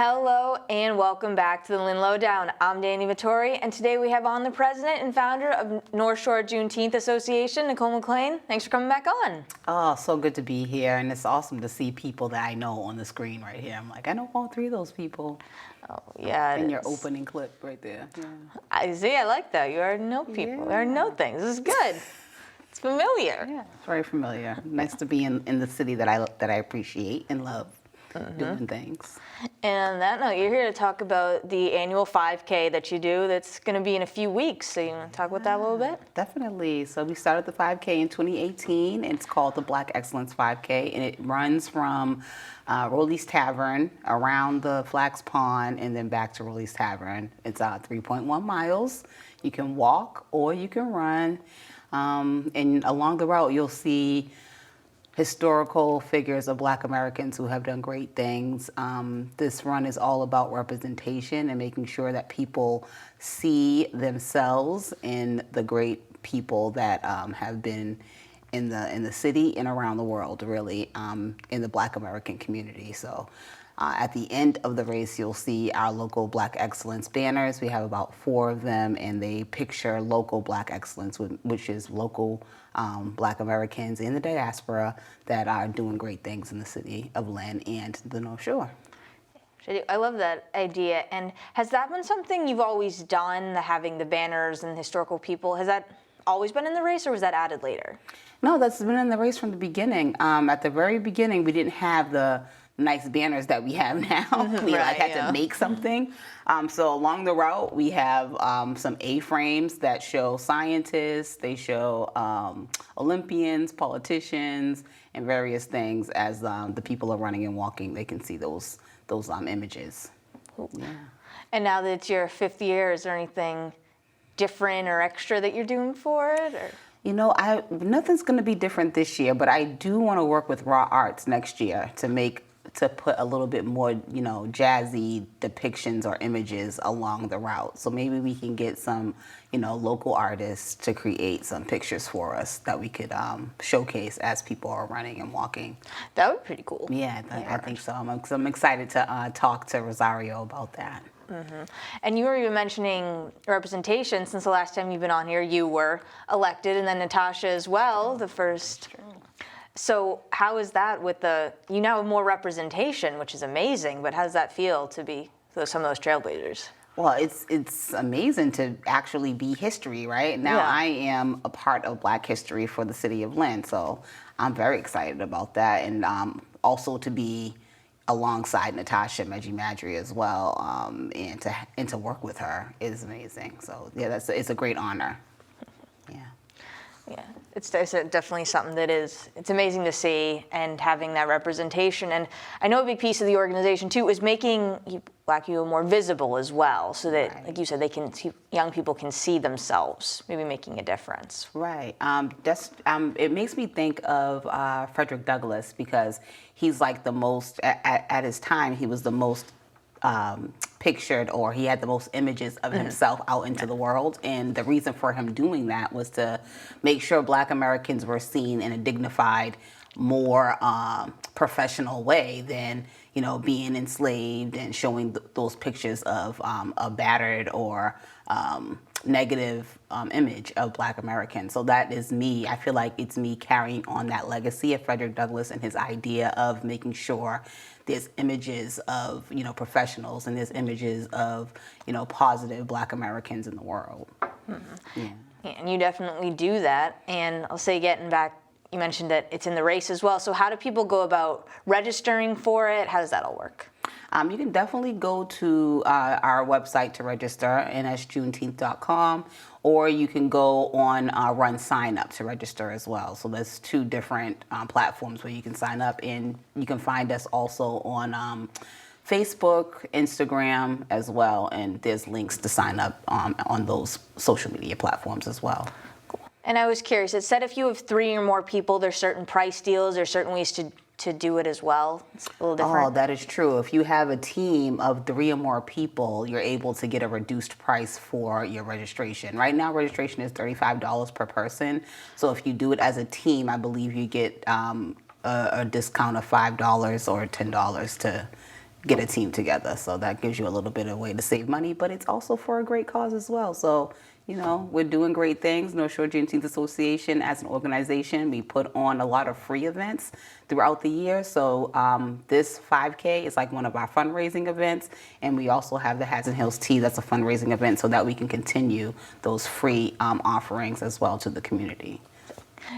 Hello and welcome back to the Lynn Lowdown. I'm Danny Vittori, and today we have on the president and founder of North Shore Juneteenth Association, Nicole McClain. Thanks for coming back on. Oh, so good to be here, and it's awesome to see people that I know on the screen right here. I'm like, I know all three of those people. Oh, yeah. In your opening clip right there. Yeah. I see, I like that. You already know people. Yeah. You already know things. This is good. It's familiar. Yeah, it's very familiar. Nice to be in the city that I appreciate and love doing things. And on that note, you're here to talk about the annual 5K that you do that's going to be in a few weeks. So you want to talk about that a little bit? Definitely. So we started the 5K in 2018, and it's called the Black Excellence 5K, and it runs from Rolly's Tavern around the Flax Pond and then back to Rolly's Tavern. It's 3.1 miles. You can walk or you can run. And along the route, you'll see historical figures of Black Americans who have done great things. This run is all about representation and making sure that people see themselves in the great people that have been in the city and around the world, really, in the Black American community. So at the end of the race, you'll see our local Black Excellence banners. We have about 4 of them, and they picture local Black excellence, which is local Black Americans in the diaspora that are doing great things in the city of Lynn and the North Shore. I love that idea. And has that been something you've always done, having the banners and historical people? Has that always been in the race, or was that added later? No, that's been in the race from the beginning. At the very beginning, we didn't have the nice banners that we have now. We had to make something. So along the route, we have some A-frames that show scientists. They show Olympians, politicians, and various things. As the people are running and walking, they can see those images. Yeah. And now that it's your 5th year, is there anything different or extra that you're doing for it? Or? You know, nothing's going to be different this year, but I do want to work with Raw Arts next year to put a little bit more, jazzy depictions or images along the route. So maybe we can get some, local artists to create some pictures for us that we could showcase as people are running and walking. That would be pretty cool. Yeah, I think so. I'm excited to talk to Rosario about that. Mm-hmm. And you were even mentioning representation. Since the last time you've been on here, you were elected, and then Natasha as well, the first. So how is that with you now have more representation, which is amazing, but how does that feel to be some of those trailblazers? Well, it's amazing to actually be history, right? Now I am a part of Black history for the city of Lynn, so I'm very excited about that. And also to be alongside Natasha Madry as well, and to work with her is amazing. So yeah, it's a great honor. Yeah, it's definitely something that it's amazing to see, and having that representation. And I know a big piece of the organization too is making Black people more visible as well, so that, like you said, young people can see themselves, maybe making a difference. Right. It makes me think of Frederick Douglass, because he's like the most, at his time, he was the most pictured, or he had the most images of himself out into the world. And the reason for him doing that was to make sure Black Americans were seen in a dignified, more professional way than, being enslaved and showing those pictures of a battered or negative image of Black Americans. So that is me. I feel like it's me carrying on that legacy of Frederick Douglass and his idea of making sure there's images of, professionals, and there's images of, positive Black Americans in the world. Mm-hmm. Yeah, and you definitely do that. And I'll say, getting back, you mentioned that it's in the race as well. So how do people go about registering for it? How does that all work? You can definitely go to our website to register, nsjuneteenth.com, or you can go on Run Sign Up to register as well. So there's 2 different platforms where you can sign up, and you can find us also on Facebook, Instagram as well, and there's links to sign up on those social media platforms as well. And I was curious, it said if you have 3 or more people, there's certain price deals, there's certain ways to do it as well. It's a little different. Oh, that is true. If you have a team of 3 or more people, you're able to get a reduced price for your registration. Right now, registration is $35 per person. So if you do it as a team, I believe you get a discount of $5 or $10 to get a team together. So that gives you a little bit of a way to save money, but it's also for a great cause as well. So, you know, we're doing great things. North Shore Juneteenth Association, as an organization, we put on a lot of free events throughout the year. So this 5K is like one of our fundraising events. And we also have the Hats and Hills Tea, that's a fundraising event, so that we can continue those free offerings as well to the community.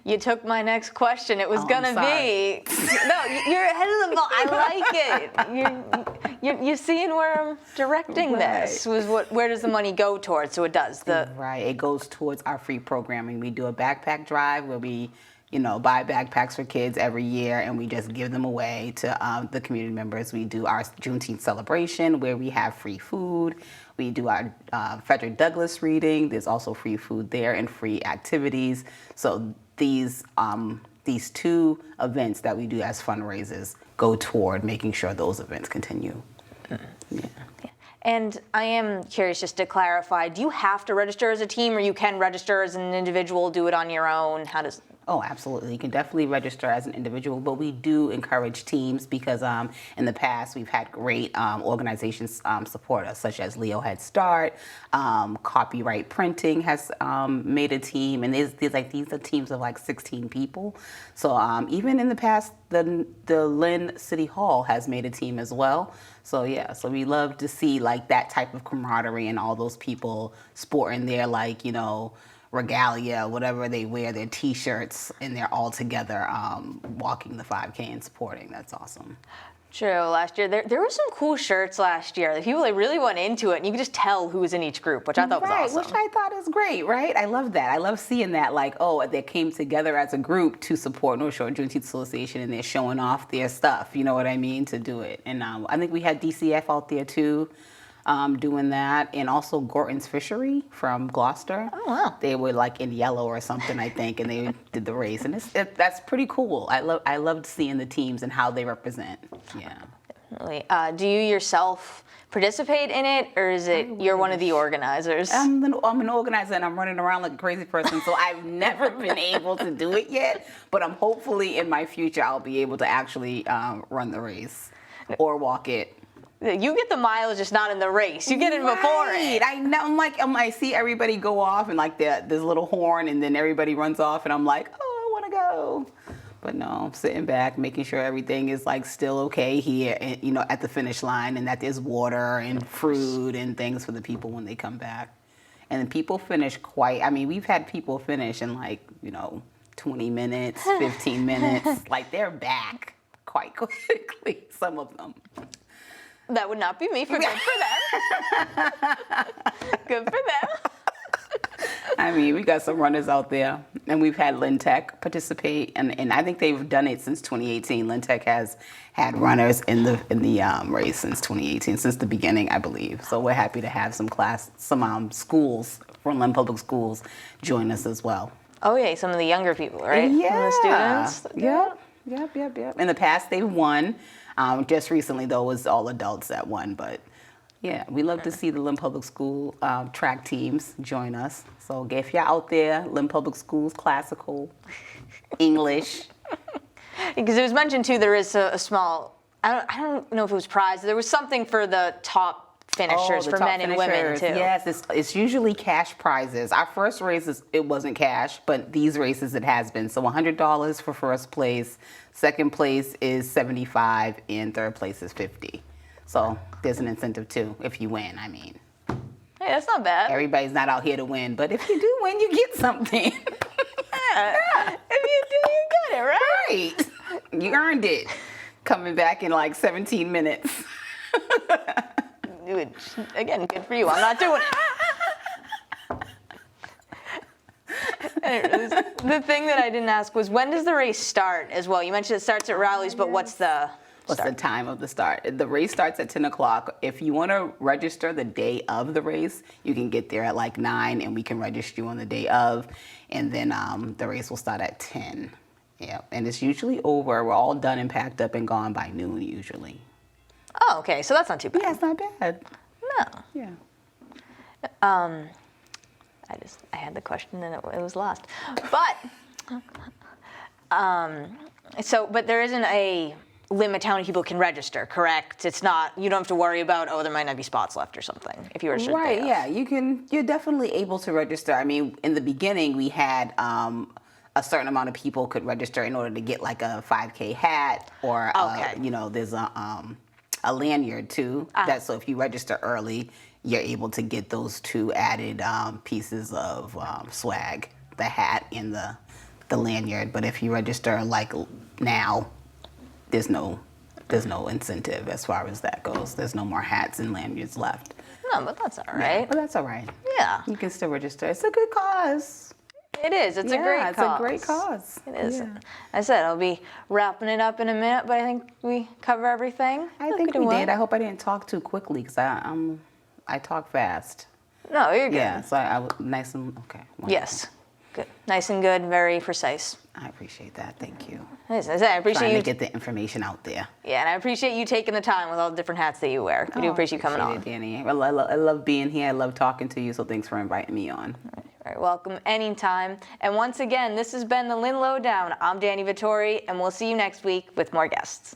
You took my next question. It was Oh, gonna I'm sorry. be, no, you're ahead of the ball. I like it. You're seeing where I'm directing this. Where does the money go towards? So it does. Right, it goes towards our free programming. We do a backpack drive where we, you know, buy backpacks for kids every year, and we just give them away to the community members. We do our Juneteenth celebration where we have free food. We do our Frederick Douglass reading. There's also free food there and free activities. So these two events that we do as fundraisers go toward making sure those events continue. Yeah. And I am curious, just to clarify, do you have to register as a team, or you can register as an individual, do it on your own? How does? Oh, absolutely. You can definitely register as an individual, but we do encourage teams because in the past we've had great organizations support us, such as Leo Head Start, Copyright Printing has made a team, and these are teams of like 16 people. So even in the past, the Lynn City Hall has made a team as well. So yeah, so we love to see like that type of camaraderie and all those people sporting their, like, you know, regalia, whatever they wear, their T-shirts, and they're all together walking the 5K and supporting. That's awesome. True. Last year, there were some cool shirts last year. The people, they really went into it, and you could just tell who was in each group, which I thought was awesome. Which I thought is great, right? I love that. I love seeing that, like, oh, they came together as a group to support North Shore Juneteenth Association, and they're showing off their stuff, you know what I mean, to do it. And I think we had DCF out there too, doing that, and also Gorton's Fishery from Gloucester. Oh, wow. They were like in yellow or something, I think, and they did the race, and that's pretty cool. I loved seeing the teams and how they represent. Yeah. Definitely. Do you yourself participate in it, or is it you're one of the organizers? I'm an organizer, and I'm running around like a crazy person, so I've never been able to do it yet, but I'm hopefully in my future I'll be able to actually run the race or walk it. You get the mileage, just not in the race. You get it before it. I know. I see everybody go off and like this little horn, and then everybody runs off, and I'm like, oh, I want to go. But no, I'm sitting back, making sure everything is like still okay here, and, you know, at the finish line, and that there's water and fruit and things for the people when they come back. And then people finish we've had people finish in like, you know, 20 minutes, 15 minutes. Like, they're back quite quickly, some of them. That would not be me. Good for them. Good for them. I mean, we got some runners out there, and we've had Lynn Tech participate, and I think they've done it since 2018. Lynn Tech has had runners in the race since 2018, since the beginning, I believe. So we're happy to have some schools from Lynn Public Schools join us as well. Oh yeah, some of the younger people, right? Yeah. Some of the students. Yep. In the past, they've won. Just recently, though, it was all adults that won. But yeah, we love to see the Lynn Public School track teams join us. So if you're out there, Lynn Public Schools, classical, English. Because it was mentioned too, there is a small, I don't know if it was prize. There was something for the top finishers, the for top men and women finishers. too. Yes, it's usually cash prizes. Our first races, it wasn't cash, but these races it has been. So $100 for first place, second place is $75, and third place is $50. So there's an incentive too if you win. I mean, Hey, that's not bad. everybody's not out here to win, but if you do win, you get something. Yeah. If you do, you got it, right? Right. You earned it. Coming back in like 17 minutes. Which, again, good for you. I'm not doing it. The thing that I didn't ask was, when does the race start as well? You mentioned it starts at rallies, but what's the time of the start? The race starts at 10 o'clock. If you want to register the day of the race, you can get there at like 9, and we can register you on the day of. And then the race will start at 10. Yeah, and it's usually over. We're all done and packed up and gone by noon usually. Oh, okay. So that's not too bad. Yeah, it's not bad. No. Yeah. I had the question and it was lost. But but there isn't a limit how many people can register, correct? It's not, you don't have to worry about, oh, there might not be spots left or something if you register. Right, yeah, you're definitely able to register. I mean, in the beginning, we had a certain amount of people could register in order to get like a 5K hat or, there's a lanyard too. So if you register early, you're able to get those two added pieces of swag, the hat and the lanyard. But if you register like now, there's no incentive as far as that goes. There's no more hats and lanyards left. No, but that's all right. Yeah, but that's all right. Yeah. You can still register. It's a good cause. It is. It's a great cause. It's a great cause. It is. Yeah. I said I'll be wrapping it up in a minute, but I think we cover everything. I think we did. I hope I didn't talk too quickly because I talk fast. No, you're good. Yeah, so I was nice and okay. Wonderful. Yes. Good. Nice and good. Very precise. I appreciate that. Thank you. I appreciate Trying you to get the information out there. Yeah, and I appreciate you taking the time with all the different hats that you wear. We do appreciate you coming on. Danny. I love being here. I love talking to you. So thanks for inviting me on. All right, welcome anytime. And once again, this has been the Lynn Lowdown. I'm Danny Vittori, and we'll see you next week with more guests.